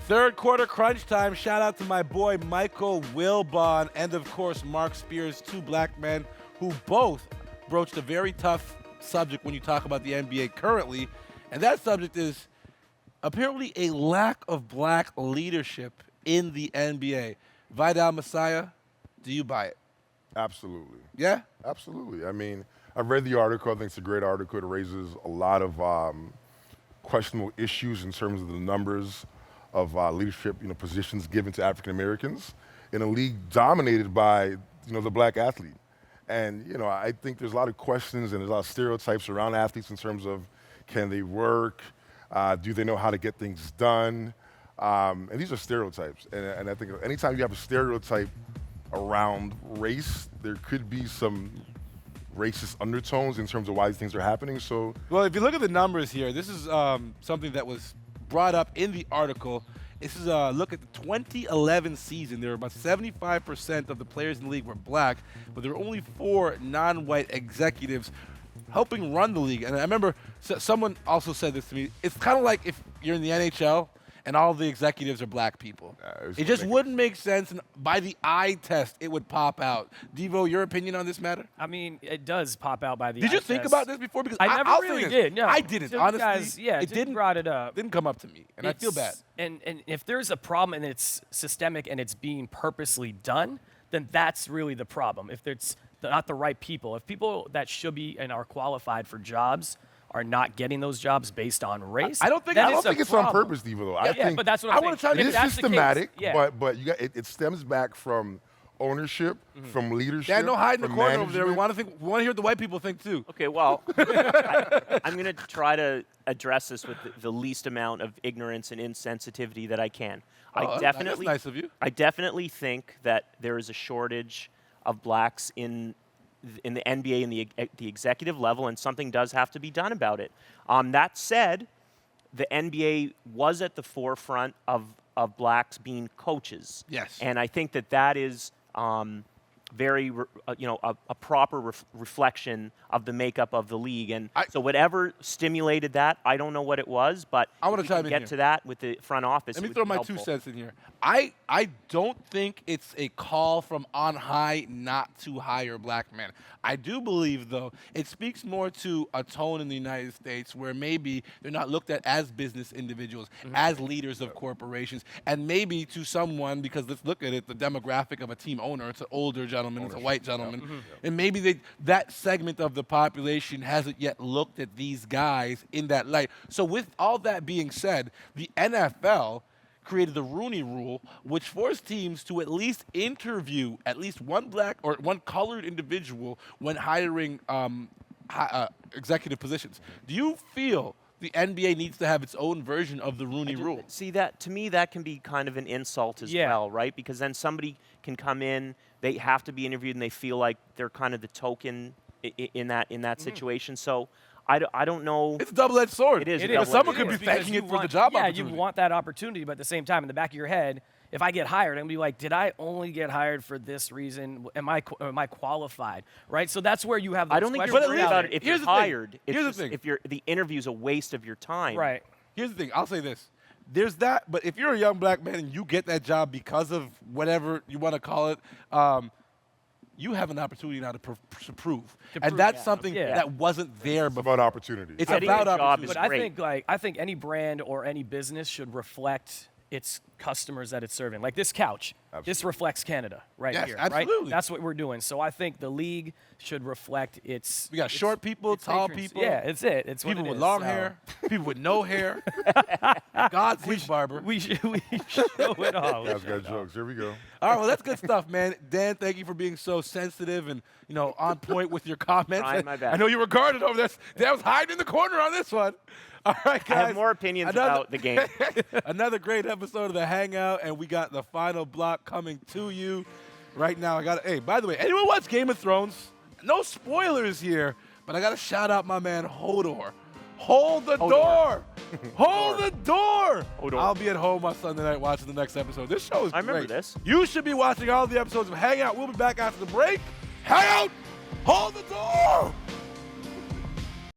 Third quarter crunch time. Shout out to my boy Michael Wilbon and, of course, Marc Spears, two black men who both broached a very tough subject when you talk about the NBA currently. And that subject is apparently a lack of black leadership in the NBA. Vidal, Massiah, do you buy it? Absolutely. Yeah? Absolutely. I mean, I read the article. I think it's a great article. It raises a lot of questionable issues in terms of the numbers of leadership, positions given to African Americans in a league dominated by, the black athlete. And, I think there's a lot of questions and there's a lot of stereotypes around athletes in terms of can they work, do they know how to get things done, and these are stereotypes. And I think anytime you have a stereotype around race, there could be some racist undertones in terms of why these things are happening. So, well, if you look at the numbers here, this is something that was brought up in the article. This is a look at the 2011 season. There were about 75% of the players in the league were black, but there were only 4 non-white executives helping run the league. And I remember someone also said this to me. It's kind of like if you're in the NHL and all the executives are black people. It just wouldn't make sense, and by the eye test, it would pop out. Devo, your opinion on this matter? I mean, it does pop out by the eye test. Did you think about this before? Because I never really did. No. I didn't, honestly. Guys, it didn't brought it up. Didn't come up to me, and I feel bad. And if there's a problem and it's systemic and it's being purposely done, then that's really the problem. If it's not the right people, if people that should be and are qualified for jobs are not getting those jobs based on race. I don't think it's on purpose, Devo. Though. I think but that's what I'm saying. Want to tell you, it is systematic, yeah. but it stems back from ownership, from leadership. Yeah, no hide in the corner management. over there. We want to hear what the white people think too. Okay, well, I'm going to try to address this with the least amount of ignorance and insensitivity that I can. That's nice of you. I definitely think that there is a shortage of blacks in the NBA and the executive level, and something does have to be done about it. That said, the NBA was at the forefront of blacks being coaches. Yes. And I think that is very, a proper reflection of the makeup of the league. And so whatever stimulated that, I don't know what it was, but I want to get to that with the front office. Let me throw my 2 cents in here. I don't think it's a call from on high not to hire black men. I do believe, though, it speaks more to a tone in the United States where maybe they're not looked at as business individuals, as leaders of corporations, and maybe to someone, because let's look at it, the demographic of a team owner, it's an older gentleman, it's a white gentleman, and maybe that segment of the population hasn't yet looked at these guys in that light. So with all that being said, the NFL created the Rooney Rule, which forced teams to at least interview at least one black or one colored individual when hiring executive positions. Do you feel the NBA needs to have its own version of the Rooney Rule? See, that to me, that can be kind of an insult as well, right? Because then somebody can come in, they have to be interviewed, and they feel like they're kind of the token in that situation. So I don't know. It's a double-edged sword. It is. But someone could be thanking it for the job opportunity. Yeah, you want that opportunity, but at the same time, in the back of your head, if I get hired, I'm going to be like, did I only get hired for this reason? Am I qualified? Right? So that's where you have those I don't think questions. you're worried about it if you're hired. Here's the thing. If the interview's a waste of your time. Right. Here's the thing. I'll say this. There's that, but if you're a young black man and you get that job because of whatever you want to call it, you have an opportunity now to prove. And that's something that wasn't there before. It's about opportunity. It's about opportunity. But I think any brand or any business should reflect its customers that it's serving. Like this couch, this reflects Canada right here. Absolutely. Right? That's what we're doing. So I think the league should reflect its. We got short people, tall people. Yeah, it's it. It's people what it with is, long hair, people with no hair. God's his barber. We show it all. Guys got jokes. Here we go. All right, well, that's good stuff, man. Dan, thank you for being so sensitive and on point with your comments. Trying my best. I know you were guarded over this. Dan was hiding in the corner on this one. All right, guys. I have more opinions about the game. Another great episode of The Hangout, and we got the final block coming to you right now. Hey, by the way, anyone watch Game of Thrones? No spoilers here, but I got to shout out my man Hodor. Hold the door. Hold the door. Hodor. I'll be at home on Sunday night watching the next episode. This show is I remember great. this. You should be watching all the episodes of Hangout. We'll be back after the break. Hangout. Hold the door.